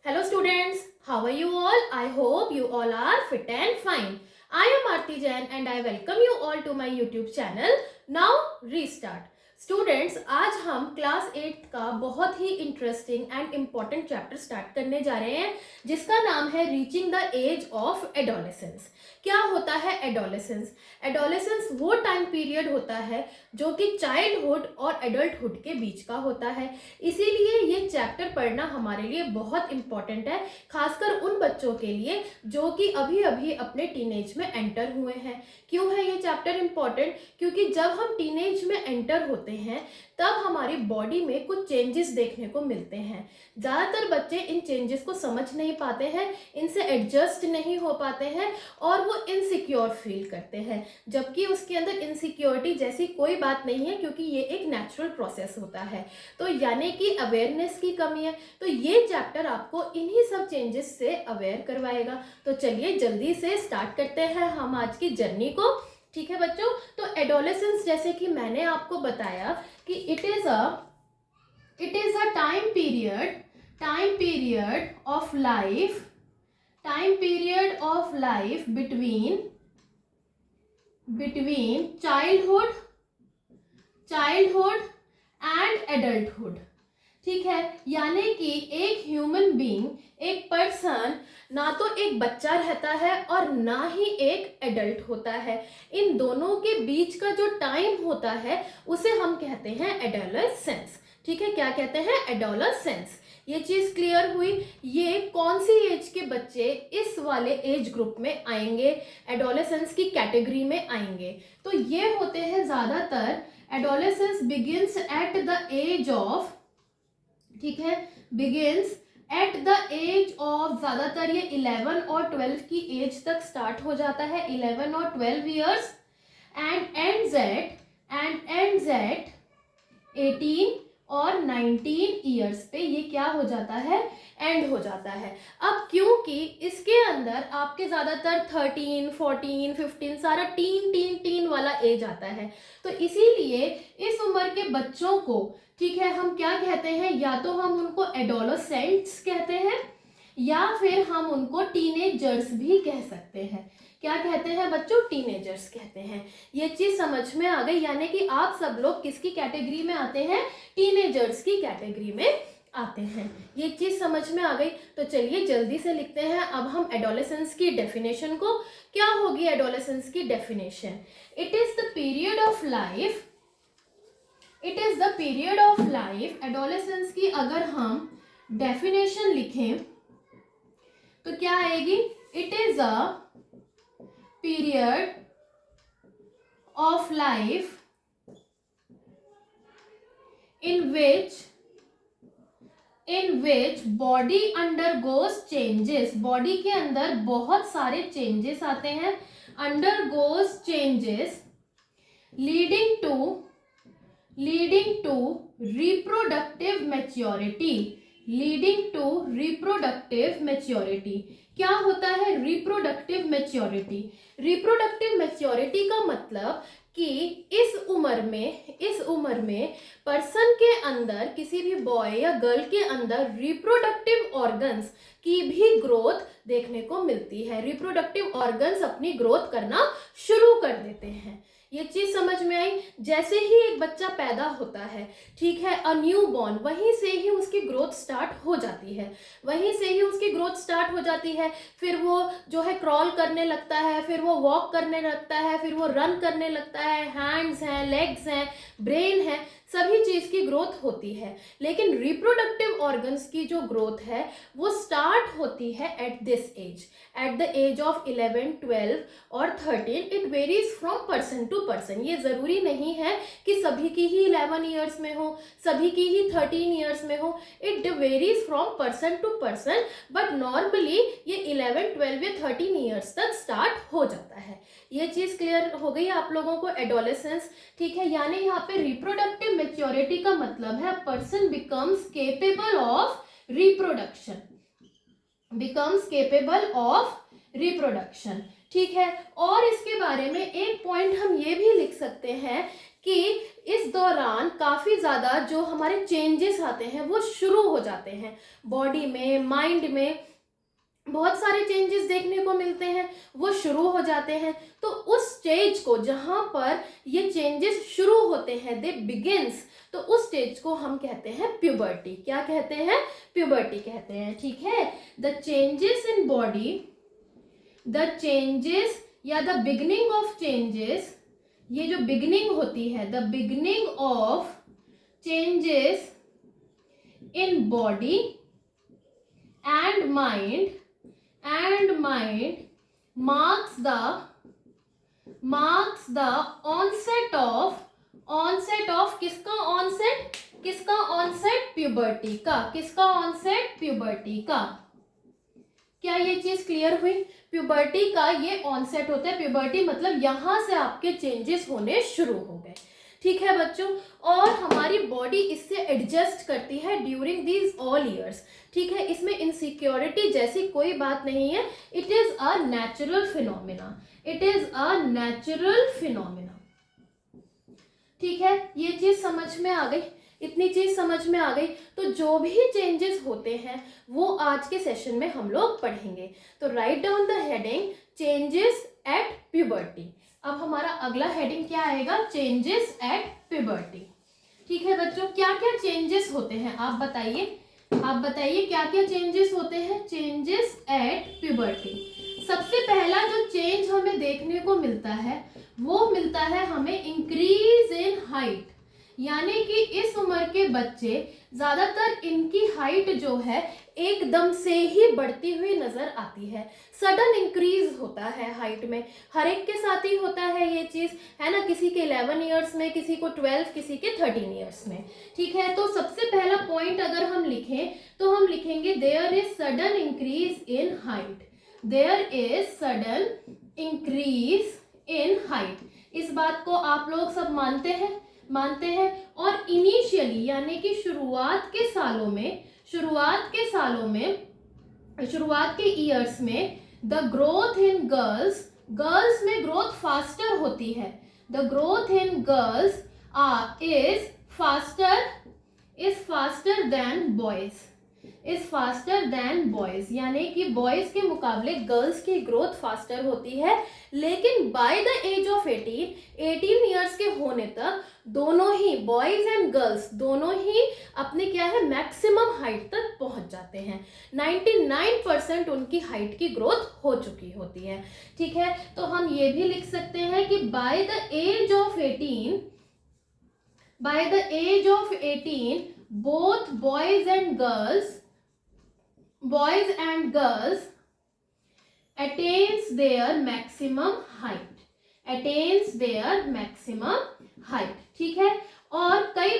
Hello students, how are you all? I hope you all are fit and fine. I am Aarti Jain and I welcome you all to my YouTube channel. Now restart. Students, आज हम class 8 का बहुत ही interesting and important chapter start करने जा रहे हैं जिसका नाम है reaching the age of adolescence. क्या होता है एडोलेसेंस? एडोलेसेंस वो टाइम पीरियड होता है जो कि चाइल्डहुड और एडल्टहुड के बीच का होता है। इसीलिए ये चैप्टर पढ़ना हमारे लिए बहुत इंपॉर्टेंट है, खासकर उन बच्चों के लिए जो कि अभी अभी अपने टीनेज में एंटर हुए हैं। क्यों है ये चैप्टर इंपॉर्टेंट? क्योंकि जब हम टीनेज में एंटर होते हैं तब हमारी बॉडी में कुछ चेंजेस देखने को मिलते हैं। ज़्यादातर बच्चे इन चेंजेस को समझ नहीं पाते हैं, इनसे एडजस्ट नहीं हो पाते हैं और वो इनसिक्योर फील करते हैं, जबकि उसके अंदर इनसिक्योरिटी जैसी कोई बात नहीं है क्योंकि ये एक नेचुरल प्रोसेस होता है। तो यानी कि अवेयरनेस की कमी है। तो ये चैप्टर आपको इन्हीं सब चेंजेस से अवेयर करवाएगा। तो चलिए जल्दी से स्टार्ट करते हैं हम आज की जर्नी को। ठीक है बच्चों, तो एडोलेसेंस जैसे कि मैंने आपको बताया कि it is a time period of life between childhood and adulthood. ठीक है, यानी कि एक ह्यूमन बीइंग, एक पर्सन ना तो एक बच्चा रहता है और ना ही एक एडल्ट होता है। इन दोनों के बीच का जो टाइम होता है उसे हम कहते हैं एडोलेसेंस। ठीक है, क्या कहते हैं? एडोलेसेंस। ये चीज क्लियर हुई। ये कौन सी एज के बच्चे इस वाले एज ग्रुप में आएंगे, एडोलेसेंस की कैटेगरी में आएंगे? तो ये होते हैं ज्यादातर, adolescence begins at the age of, ठीक है, begins at the age of, ज्यादातर ये 11 और 12 की एज तक स्टार्ट हो जाता है, 11 और 12 ईयर्स, एंड एंड्स एट 18 और 19 ईयर्स पे ये क्या हो जाता है? एंड हो जाता है। अब क्योंकि इसके अंदर आपके ज्यादातर 13, 14, 15 सारा टीन वाला एज आता है, तो इसीलिए इस उम्र के बच्चों को, ठीक है, हम क्या कहते हैं? या तो हम उनको एडोलेसेंट्स कहते हैं या फिर हम उनको टीनेजर्स भी कह सकते हैं। क्या कहते हैं बच्चों? टीनेजर्स कहते हैं। ये चीज समझ में आ गई, यानी कि आप सब लोग किसकी कैटेगरी में आते हैं? टीनेजर्स की कैटेगरी में आते हैं। ये चीज समझ में आ गई। तो चलिए जल्दी से लिखते हैं अब हम एडोलेसेंस की डेफिनेशन को। क्या होगी एडोलेसेंस की definition? It is the period of life, adolescence की अगर हम डेफिनेशन लिखें तो क्या आएगी? It is a period of life in which body undergoes changes, body के अंदर बहुत सारे चेंजेस आते हैं, undergoes changes leading to reproductive maturity। क्या होता है रिप्रोडक्टिव मैच्योरिटी का मतलब कि इस उम्र में पर्सन के अंदर, किसी भी बॉय या गर्ल के अंदर रिप्रोडक्टिव ऑर्गन्स की भी ग्रोथ देखने को मिलती है। रिप्रोडक्टिव ऑर्गन्स अपनी ग्रोथ करना शुरू कर देते हैं। ये चीज समझ में आई? जैसे ही एक बच्चा पैदा होता है, ठीक है, अ न्यू बॉर्न, वहीं से ही उसकी ग्रोथ स्टार्ट हो जाती है। फिर वो जो है क्रॉल करने लगता है, फिर वो वॉक करने लगता है, फिर वो रन करने लगता है, हैंड्स हैं, लेग्स हैं, ब्रेन है, सभी चीज की ग्रोथ होती है। लेकिन रिप्रोडक्टिव ऑर्गन्स की जो ग्रोथ है वो स्टार्ट होती है एट द एज ऑफ 11, 12 और 13। It varies from person to person. ये जरूरी नहीं है कि सभी की ही 11 ईयर्स में हो, सभी की ही 13 ईयर्स में हो। It varies from person to person, but normally ये 11, 12 या 13 ईयर्स तक स्टार्ट हो जाता है। ये चीज क्लियर हो गई आप लोगों को? एडोलेसेंस, ठीक है, यानी यहाँ पे रिप्रोडक्टिव मैच्योरिटी का मतलब है person becomes capable of reproduction. ठीक है, और इसके बारे में एक पॉइंट हम ये भी लिख सकते हैं कि इस दौरान काफ़ी ज़्यादा जो हमारे चेंजेस आते हैं वो शुरू हो जाते हैं बॉडी में, माइंड में, बहुत सारे चेंजेस देखने को मिलते हैं, वो शुरू हो जाते हैं। तो उस स्टेज को जहाँ पर ये चेंजेस शुरू होते हैं, दे बिगिंस, तो उस स्टेज को हम कहते हैं प्यूबर्टी। क्या कहते हैं? प्यूबर्टी कहते हैं। ठीक है, the changes in body, the changes या द बिगनिंग ऑफ चेंजेस, ये जो बिगनिंग होती है, the beginning of changes in body and mind marks the onset of किसका onset प्यूबर्टी का। किसका onset? प्यूबर्टी का। क्या ये चीज क्लियर हुई? प्यूबर्टी का ये ऑनसेट होता है। प्यूबर्टी मतलब यहां से आपके चेंजेस होने शुरू हो गए। ठीक है बच्चों, और हमारी बॉडी इससे एडजस्ट करती है ड्यूरिंग दीज ऑल ईयर्स। ठीक है, इसमें इनसिक्योरिटी जैसी कोई बात नहीं है। It is a natural phenomena, it is a natural phenomena. ठीक है, ये चीज समझ में आ गई, इतनी चीज समझ में आ गई। तो जो भी चेंजेस होते हैं वो आज के सेशन में हम लोग पढ़ेंगे। तो write down the heading changes at puberty. अब हमारा अगला हेडिंग क्या आएगा? Changes at puberty. ठीक है बच्चों, क्या क्या चेंजेस होते हैं आप बताइए, आप बताइए क्या क्या चेंजेस होते हैं चेंजेस एट प्यूबर्टी। सबसे पहला जो चेंज हमें देखने को मिलता है वो मिलता है हमें इंक्रीज इन हाइट, यानी कि इस उम्र के बच्चे ज्यादातर इनकी हाइट जो है एकदम से ही बढ़ती हुई नजर आती है। सडन इंक्रीज होता है हाइट में, हर एक के साथ ही होता है ये चीज, है ना। किसी के 11 ईयर्स में, किसी को 12, किसी के 13 ईयर्स में। ठीक है, तो सबसे पहला पॉइंट अगर हम लिखें तो हम लिखेंगे there is sudden increase in height, there is sudden increase in height. इस बात को आप लोग सब मानते हैं और इनिशियली यानी कि शुरुआत के ईयर्स में द ग्रोथ इन गर्ल्स में ग्रोथ फास्टर होती है। The growth in girls is faster than boys, यानी कि बॉयज के मुकाबले गर्ल्स की ग्रोथ फास्टर होती है। लेकिन by the age of 18 years के होने तक दोनों ही बॉयज एंड गर्ल्स दोनों ही अपने क्या है मैक्सिमम हाइट तक पहुंच जाते हैं। 99% उनकी हाइट की ग्रोथ हो चुकी होती है। ठीक है, तो हम ये भी लिख सकते हैं कि by the age of 18 both boys and girls attains their maximum height, ठीक है। और कई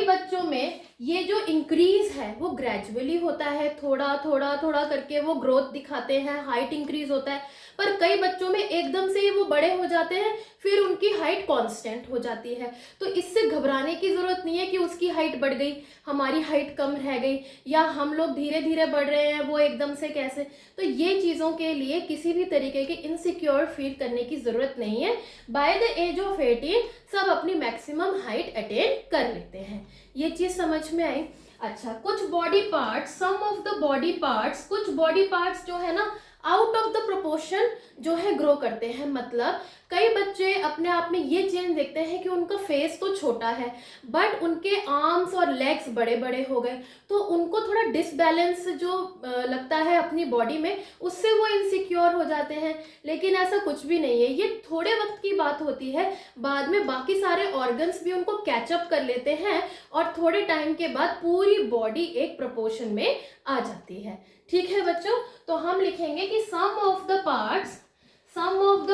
बच्चों में ये जो इंक्रीज है वो ग्रेजुअली होता है, थोड़ा करके वो ग्रोथ दिखाते हैं, हाइट इंक्रीज होता है। पर कई बच्चों में एकदम से ही वो बड़े हो जाते हैं, फिर उनकी हाइट कांस्टेंट हो जाती है। तो इससे घबराने की जरूरत नहीं है कि उसकी हाइट बढ़ गई, हमारी हाइट कम रह गई, या हम लोग धीरे धीरे बढ़ रहे हैं, वो एकदम से कैसे। तो ये चीज़ों के लिए किसी भी तरीके के इनसिक्योर फील करने की जरूरत नहीं है। बाय द एज ऑफ 18 सब अपनी मैक्सिमम हाइट अटेन कर लेते हैं। ये चीज़ समझ में आई? अच्छा, कुछ body parts, some of the body parts, कुछ बॉडी पार्ट्स जो है ना आउट ऑफ द प्रोपोर्शन जो है ग्रो करते हैं। मतलब कई बच्चे अपने आप में ये चेंज देखते हैं कि उनका फेस तो छोटा है बट उनके आर्म्स और लेग्स बड़े बड़े हो गए, तो उनको थोड़ा डिसबैलेंस जो लगता है अपनी बॉडी में, उससे वो इनसिक्योर हो जाते हैं। लेकिन ऐसा कुछ भी नहीं है, ये थोड़े वक्त की बात होती है, बाद में बाकी सारे ऑर्गन्स भी उनको कैचअप कर लेते हैं और थोड़े टाइम के बाद पूरी बॉडी एक प्रोपोर्शन में आ जाती है। ठीक है बच्चों, तो हम लिखेंगे कि some of the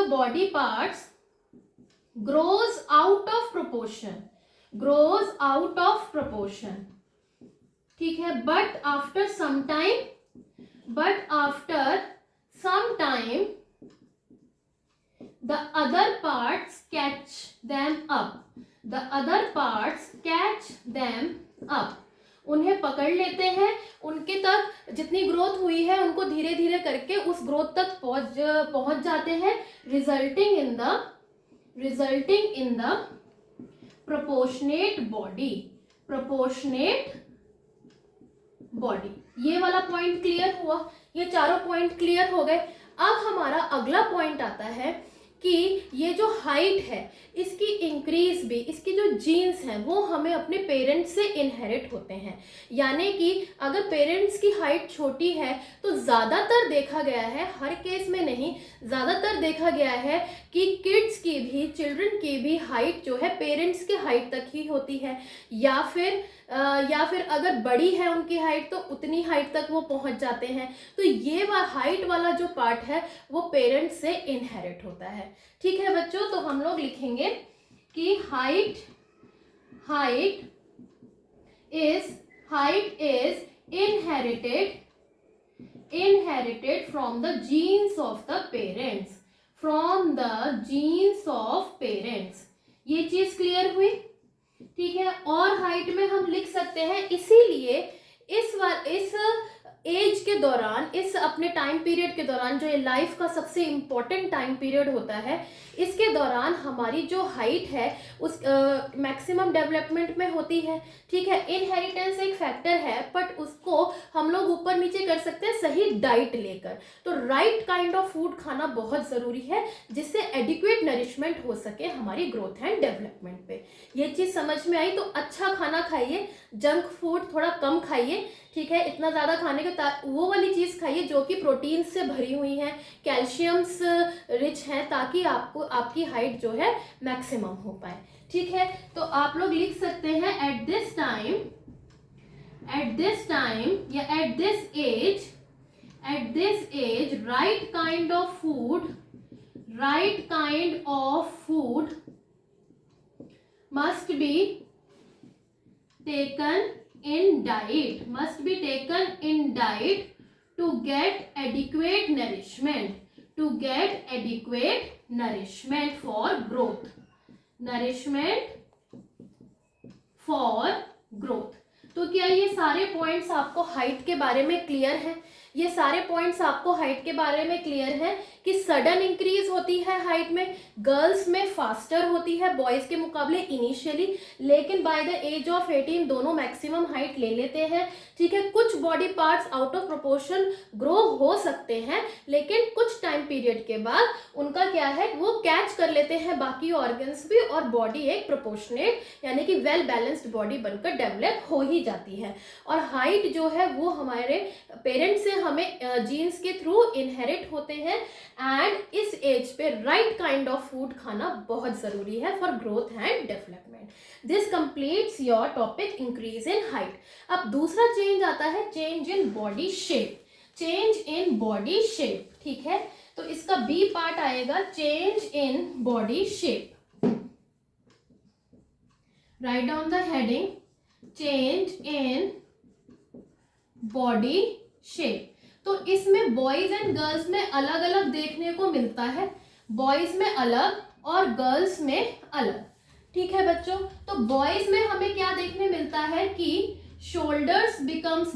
body parts grows out of proportion, ठीक है। But after some time the other parts catch them up, उन्हें पकड़ लेते हैं, उनके तक जितनी ग्रोथ हुई है उनको धीरे धीरे करके उस ग्रोथ तक पहुंच जाते हैं, resulting in the proportionate body. ये वाला पॉइंट क्लियर हुआ, ये चारों पॉइंट क्लियर हो गए। अब हमारा अगला पॉइंट आता है कि ये जो हाइट है इसकी इंक्रीज भी, इसकी जो जीन्स हैं वो हमें अपने पेरेंट्स से इनहेरिट होते हैं। यानी कि अगर पेरेंट्स की हाइट छोटी है तो ज़्यादातर देखा गया है, हर केस में नहीं, ज़्यादातर देखा गया है कि किड्स की भी, चिल्ड्रन की भी हाइट जो है पेरेंट्स के हाइट तक ही होती है, या फिर अगर बड़ी है उनकी हाइट तो उतनी हाइट तक वो पहुंच जाते हैं। तो ये हाइट वाला जो पार्ट है वो पेरेंट्स से इनहेरिट होता है। ठीक है बच्चों, तो हम लोग लिखेंगे कि height is inherited from the genes of the parents। ये चीज क्लियर हुई? ठीक है, और हाइट में हम लिख सकते हैं, इसीलिए इस एज के दौरान, इस अपने टाइम पीरियड के दौरान, जो ये लाइफ का सबसे इम्पोर्टेंट टाइम पीरियड होता है, इसके दौरान हमारी जो हाइट है उस मैक्सिमम डेवलपमेंट में होती है। ठीक है, इनहेरिटेंस एक फैक्टर है, बट उसको हम लोग ऊपर नीचे कर सकते हैं सही डाइट लेकर। तो राइट काइंड ऑफ फूड खाना बहुत ज़रूरी है जिससे एडिक्वेट नरिशमेंट हो सके हमारी ग्रोथ एंड डेवलपमेंट पे। ये चीज़ समझ में आई? तो अच्छा खाना खाइए, जंक फूड थोड़ा कम खाइए। ठीक है, इतना ज़्यादा खाने के वो वाली चीज़ खाइए जो कि प्रोटीन से भरी हुई है, कैल्शियम्स रिच हैं, ताकि आपकी हाइट जो है मैक्सिमम हो पाए। ठीक है, तो आप लोग लिख सकते हैं एट दिस टाइम या at this age right kind of food must be taken in diet to get adequate nourishment for growth। तो क्या ये सारे पॉइंट्स आपको हाइट के बारे में क्लियर हैं? ये सारे पॉइंट्स आपको हाइट के बारे में क्लियर हैं कि सडन इंक्रीज होती है हाइट में, गर्ल्स में फास्टर होती है बॉयज के मुकाबले इनिशियली, लेकिन बाय द एज ऑफ 18 दोनों मैक्सिमम हाइट ले लेते हैं। ठीक है, कुछ body parts out of proportion grow हो सकते हैं, लेकिन कुछ टाइम पीरियड के बाद उनका क्या है, वो कैच कर लेते हैं बाकी ऑर्गन्स भी, और बॉडी एक प्रोपोर्शनेट यानी कि वेल बैलेंस्ड बॉडी बनकर डेवलप हो ही जाती है। और हाइट जो है वो हमारे पेरेंट्स से हमें जीन्स के थ्रू इनहेरिट होते हैं। एंड इस एज पे राइट काइंड ऑफ फूड खाना बहुत जरूरी है for growth and development. This completes your topic increase in height. अब दूसरा चेंज आता है चेंज इन बॉडी शेप। ठीक है, तो इसका बी पार्ट आएगा change in body shape. Write down the heading change in body shape. तो इसमें बॉयज एंड गर्ल्स में अलग अलग देखने को मिलता है, बॉयज में अलग और गर्ल्स में अलग। ठीक है बच्चों, तो बॉयज में हमें क्या देखने मिलता है कि shoulders becomes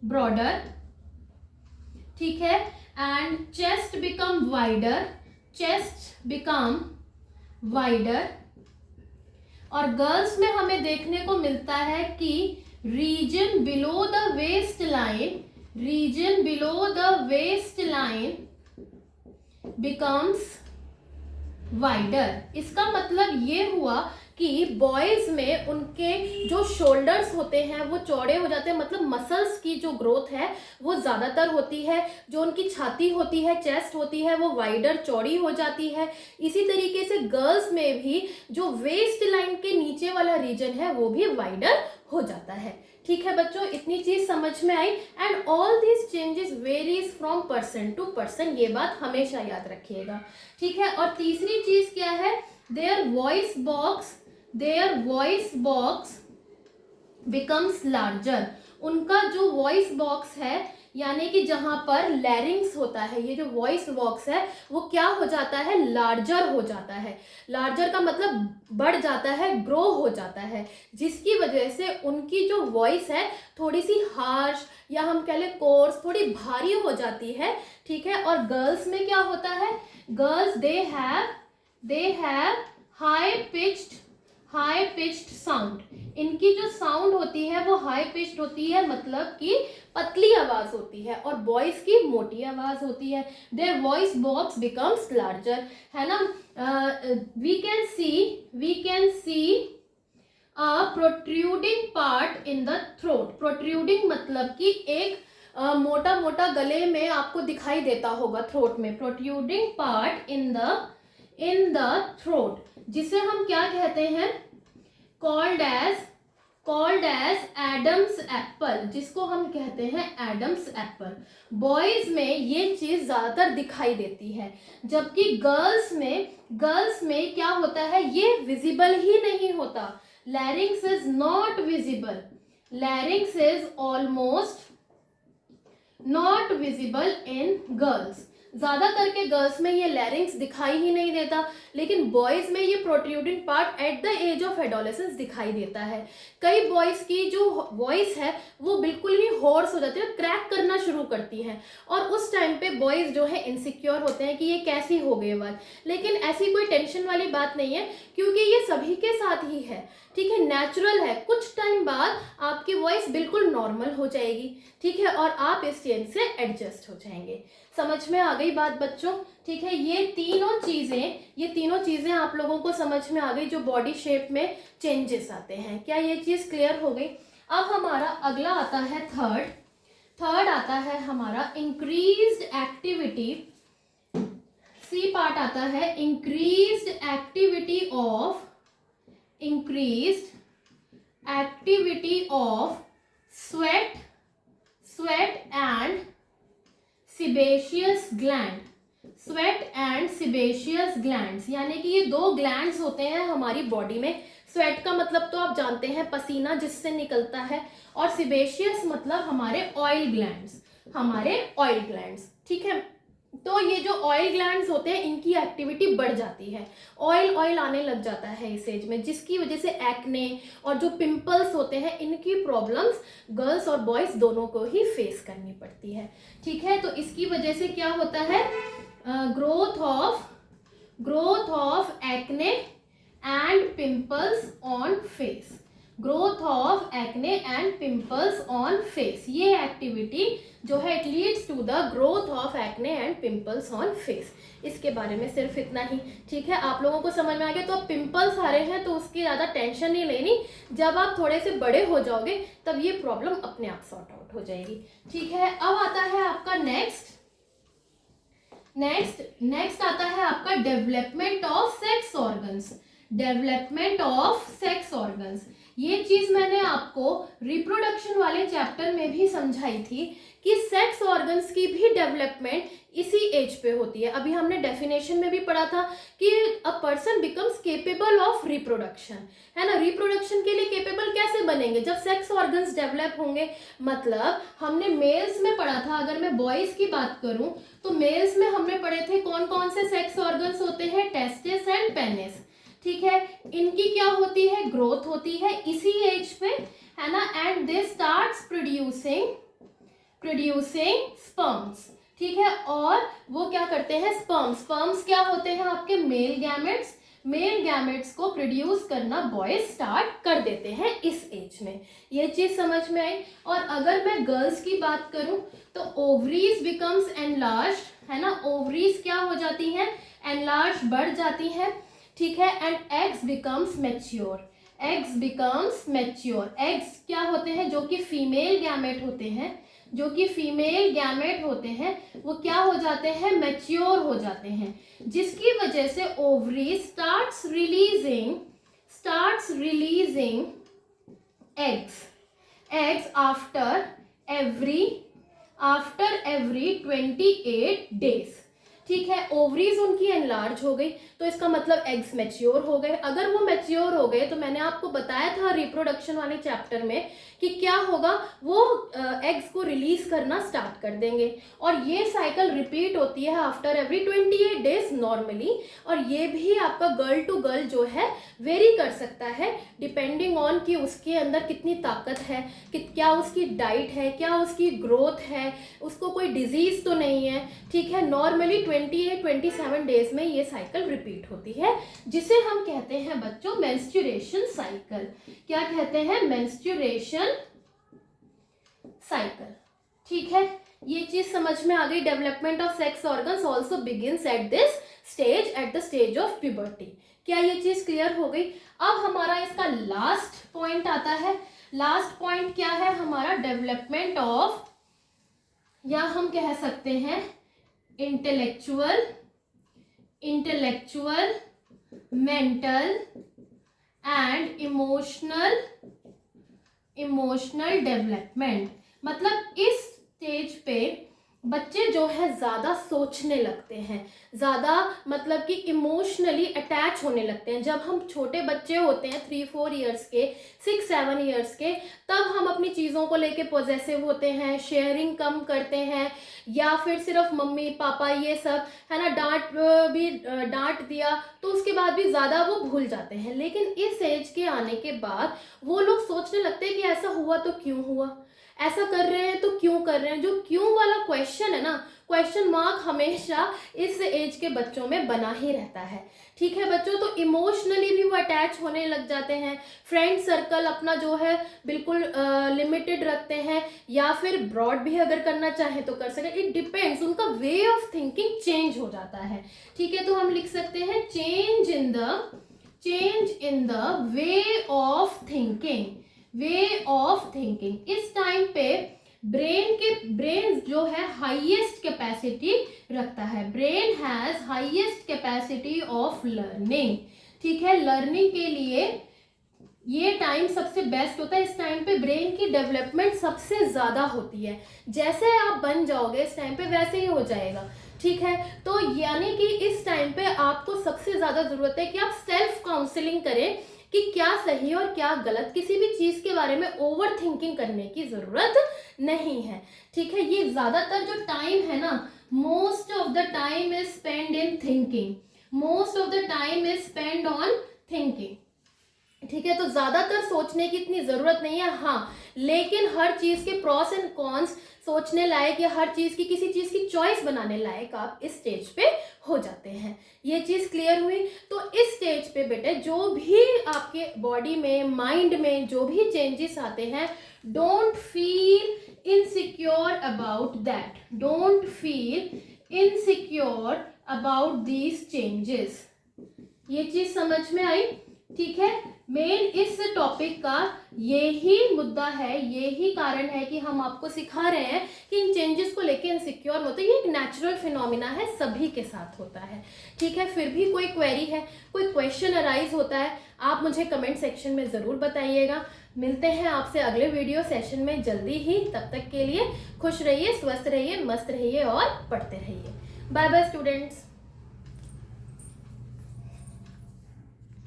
broader, ठीक है, and chest become wider, और गर्ल्स में हमें देखने को मिलता है कि region below the waist line becomes wider. इसका मतलब ये हुआ कि बॉयज में उनके जो शोल्डर्स होते हैं वो चौड़े हो जाते हैं, मतलब मसल्स की जो ग्रोथ है वो ज़्यादातर होती है। जो उनकी छाती होती है, चेस्ट होती है, वो वाइडर चौड़ी हो जाती है। इसी तरीके से गर्ल्स में भी जो वेस्ट लाइन के नीचे वाला रीजन है वो भी वाइडर हो जाता है। ठीक है बच्चों, इतनी चीज समझ में आई। And all these changes varies from person to person, ये बात हमेशा याद रखिएगा। ठीक है, और तीसरी चीज क्या है, their voice box becomes larger. उनका जो वॉइस बॉक्स है यानी कि जहां पर लैरिंग्स होता है, ये जो वॉइस बॉक्स है वो क्या हो जाता है, लार्जर हो जाता है। लार्जर का मतलब बढ़ जाता है, ग्रो हो जाता है, जिसकी वजह से उनकी जो वॉइस है थोड़ी सी हार्श या हम कह लें कोर्स, थोड़ी भारी हो जाती है। ठीक है, और गर्ल्स में क्या होता है, girls they have high pitched sound, इनकी जो साउंड होती है वो हाई पिच्ड होती है, मतलब कि पतली आवाज होती है, और बॉयज की मोटी आवाज होती है। Their voice box becomes larger, है ना। We can see a protruding part in the throat. Protruding मतलब कि एक मोटा मोटा गले में आपको दिखाई देता होगा थ्रोट में, protruding part in the throat, जिसे हम क्या कहते हैं, कॉल्ड एज एडम्स एप्पल, जिसको हम कहते हैं एडम्स एप्पल। बॉयज में ये चीज ज्यादातर दिखाई देती है, जबकि गर्ल्स में क्या होता है, ये विजिबल ही नहीं होता। Larynx is not visible, larynx is almost not visible in girls. ज्यादातर के गर्ल्स में ये लैरिंक्स दिखाई ही नहीं देता, लेकिन बॉयज में ये protruding part at the age of adolescence दिखाई देता है। कई बॉयज की जो वॉइस है वो बिल्कुल ही होर्स हो जाती है, क्रैक करना शुरू करती है, और उस टाइम पे बॉयज जो है इनसिक्योर होते हैं कि ये कैसी हो गई बात। लेकिन ऐसी कोई टेंशन वाली बात नहीं है, क्योंकि ये सभी के साथ ही है, ठीक है, नेचुरल है। कुछ टाइम बाद आपकी वॉइस बिल्कुल नॉर्मल हो जाएगी, ठीक है, और आप इस चेंज से एडजस्ट हो जाएंगे। समझ में आ गई बात बच्चों, ठीक है। ये तीनों चीजें आप लोगों को समझ में आ गई, जो बॉडी शेप में चेंजेस आते हैं। क्या ये चीज क्लियर हो गई? अब हमारा अगला आता है थर्ड आता है हमारा इंक्रीज्ड एक्टिविटी। सी पार्ट आता है increased activity of sweat and sebaceous glands, यानी कि ये दो ग्लैंड्स होते हैं हमारी बॉडी में। स्वेट का मतलब तो आप जानते हैं पसीना जिससे निकलता है, और सिबेशियस मतलब हमारे ऑयल ग्लैंड्स, ठीक है। तो ये जो ऑयल ग्लैंड्स होते हैं इनकी एक्टिविटी बढ़ जाती है, ऑयल आने लग जाता है इस एज में, जिसकी वजह से एक्ने और जो पिंपल्स होते हैं इनकी प्रॉब्लम्स गर्ल्स और बॉयज दोनों को ही फेस करनी पड़ती है, ठीक है। तो इसकी वजह से क्या होता है, growth of acne and pimples on face, ये एक्टिविटी जो है it leads to the growth of acne and pimples on face. इसके बारे में सिर्फ इतना ही, ठीक है। आप लोगों को समझ में आ गया? तो अब पिंपल्स आ रहे हैं तो उसकी ज़्यादा टेंशन नहीं लेनी, जब आप थोड़े से बड़े हो जाओगे तब ये प्रॉब्लम अपने आप सॉर्ट आउट हो जाएगी, ठीक है। अब आता है आपका नेक्स्ट आता है आपका डेवलपमेंट ऑफ सेक्स ऑर्गन्स। ये चीज मैंने आपको रिप्रोडक्शन वाले चैप्टर में भी समझाई थी कि सेक्स ऑर्गन्स की भी डेवलपमेंट इसी एज पे होती है। अभी हमने डेफिनेशन में भी पढ़ा था कि a person becomes capable of reproduction, है ना। रिप्रोडक्शन के लिए केपेबल कैसे बनेंगे? जब सेक्स ऑर्गन्स डेवलप होंगे। मतलब हमने मेल्स में पढ़ा था, अगर मैं बॉयज की बात करूं तो मेल्स में हमने पढ़े थे कौन कौन से सेक्स ऑर्गन्स होते हैं, टेस्टिस एंड पेनिस, ठीक है। इनकी क्या होती है, ग्रोथ होती है इसी एज पे, है ना, and they starts producing sperms, ठीक है। और वो क्या करते हैं, स्पर्म्स क्या होते हैं आपके मेल गैमेट्स को प्रोड्यूस करना बॉयज स्टार्ट कर देते हैं इस एज में। ये चीज समझ में आई? और अगर मैं गर्ल्स की बात करूं तो ओवरीज बिकम्स एनलार्ज्ड, है ना, ओवरीज क्या हो जाती हैं, एनलार्ज बढ़ जाती हैं, ठीक है, and eggs becomes mature. Eggs क्या होते हैं, जो कि फीमेल गैमेट होते हैं, वो क्या हो जाते हैं, मैच्योर हो जाते हैं, जिसकी वजह से ovary starts releasing eggs after every 28 days, ठीक है। ओवरीज उनकी एनलार्ज हो गई तो इसका मतलब एग्स मैच्योर हो गए। अगर वो मैच्योर हो गए तो मैंने आपको बताया था रिप्रोडक्शन वाले चैप्टर में कि क्या होगा, वो एग्स को रिलीज करना स्टार्ट कर देंगे, और ये साइकिल रिपीट होती है आफ्टर एवरी 28 डेज नॉर्मली। और ये भी आपका गर्ल टू गर्ल जो है वेरी कर सकता है डिपेंडिंग ऑन कि उसके अंदर कितनी ताकत है, कि क्या उसकी डाइट है, क्या उसकी ग्रोथ है, उसको कोई डिजीज तो नहीं है, ठीक है। नॉर्मली 28-27 डेज में ये साइकिल रिपीट होती है, जिसे हम कहते हैं बच्चों मेंस्ट्रुएशन साइकिल। क्या कहते हैं? Menstruation cycle. ठीक है, ये चीज समझ में आ गई। Development of sex organs also begins at this stage, at the stage of puberty. क्या ये चीज क्लियर हो गई? अब हमारा इसका लास्ट पॉइंट आता है। लास्ट पॉइंट क्या है हमारा? डेवलपमेंट ऑफ, या हम कह सकते हैं intellectual, mental and emotional development. मतलब इस स्टेज पे बच्चे जो है ज़्यादा सोचने लगते हैं, ज़्यादा मतलब कि इमोशनली अटैच होने लगते हैं। जब हम छोटे बच्चे होते हैं 3-4 ईयर्स के, 6-7 ईयर्स के, तब हम अपनी चीज़ों को लेके पॉजेसिव होते हैं, शेयरिंग कम करते हैं, या फिर सिर्फ मम्मी पापा ये सब है ना, डांट दिया तो उसके बाद भी ज़्यादा वो भूल जाते हैं। लेकिन इस एज के आने के बाद वो लोग सोचने लगते हैं कि ऐसा हुआ तो क्यों हुआ, ऐसा कर रहे हैं तो क्यों कर रहे हैं। जो क्यों वाला क्वेश्चन है ना, क्वेश्चन मार्क हमेशा इस एज के बच्चों में बना ही रहता है। ठीक है बच्चों, तो इमोशनली भी वो अटैच होने लग जाते हैं। फ्रेंड सर्कल अपना जो है बिल्कुल लिमिटेड रखते हैं, या फिर ब्रॉड भी अगर करना चाहे तो कर सके। इट डिपेंड्स, उनका वे ऑफ थिंकिंग चेंज हो जाता है। ठीक है, तो हम लिख सकते हैं change in the way of thinking. इस टाइम पे ब्रेन जो है हाईएस्ट कैपेसिटी रखता है। Brain has highest capacity of learning. ठीक है, लर्निंग के लिए ये टाइम सबसे बेस्ट होता है। इस टाइम पे ब्रेन की डेवलपमेंट सबसे ज्यादा होती है। जैसे आप बन जाओगे इस टाइम पे वैसे ही हो जाएगा। ठीक है, तो यानी कि इस टाइम पे आपको सबसे ज्यादा जरूरत है कि आप सेल्फ काउंसलिंग करें कि क्या सही और क्या गलत। किसी भी चीज के बारे में ओवर थिंकिंग करने की जरूरत नहीं है। ठीक है, ये ज्यादातर जो टाइम है ना, most of the time is spend in thinking, most of the time is spend on thinking. ठीक है, तो ज्यादातर सोचने की इतनी जरूरत नहीं है। हाँ, लेकिन हर चीज के प्रॉस एंड कॉन्स सोचने लायक, या हर चीज की किसी चीज की चॉइस बनाने लायक आप इस स्टेज पे हो जाते हैं। ये चीज क्लियर हुई? तो इस स्टेज पे बेटे जो भी आपके बॉडी में, माइंड में जो भी चेंजेस आते हैं, don't feel insecure about that, don't feel insecure about these changes. ये चीज समझ में आई? ठीक है, मेन इस टॉपिक का यही मुद्दा है, यही कारण है कि हम आपको सिखा रहे हैं कि इन चेंजेस को लेके इनसिक्योर होते हैं। ये एक नेचुरल फिनोमिना है, सभी के साथ होता है। ठीक है, फिर भी कोई क्वेरी है, कोई क्वेश्चन अराइज होता है, आप मुझे कमेंट सेक्शन में ज़रूर बताइएगा। मिलते हैं आपसे अगले वीडियो सेशन में जल्दी ही। तब तक के लिए खुश रहिए, स्वस्थ रहिए, मस्त रहिए और पढ़ते रहिए। Bye bye students.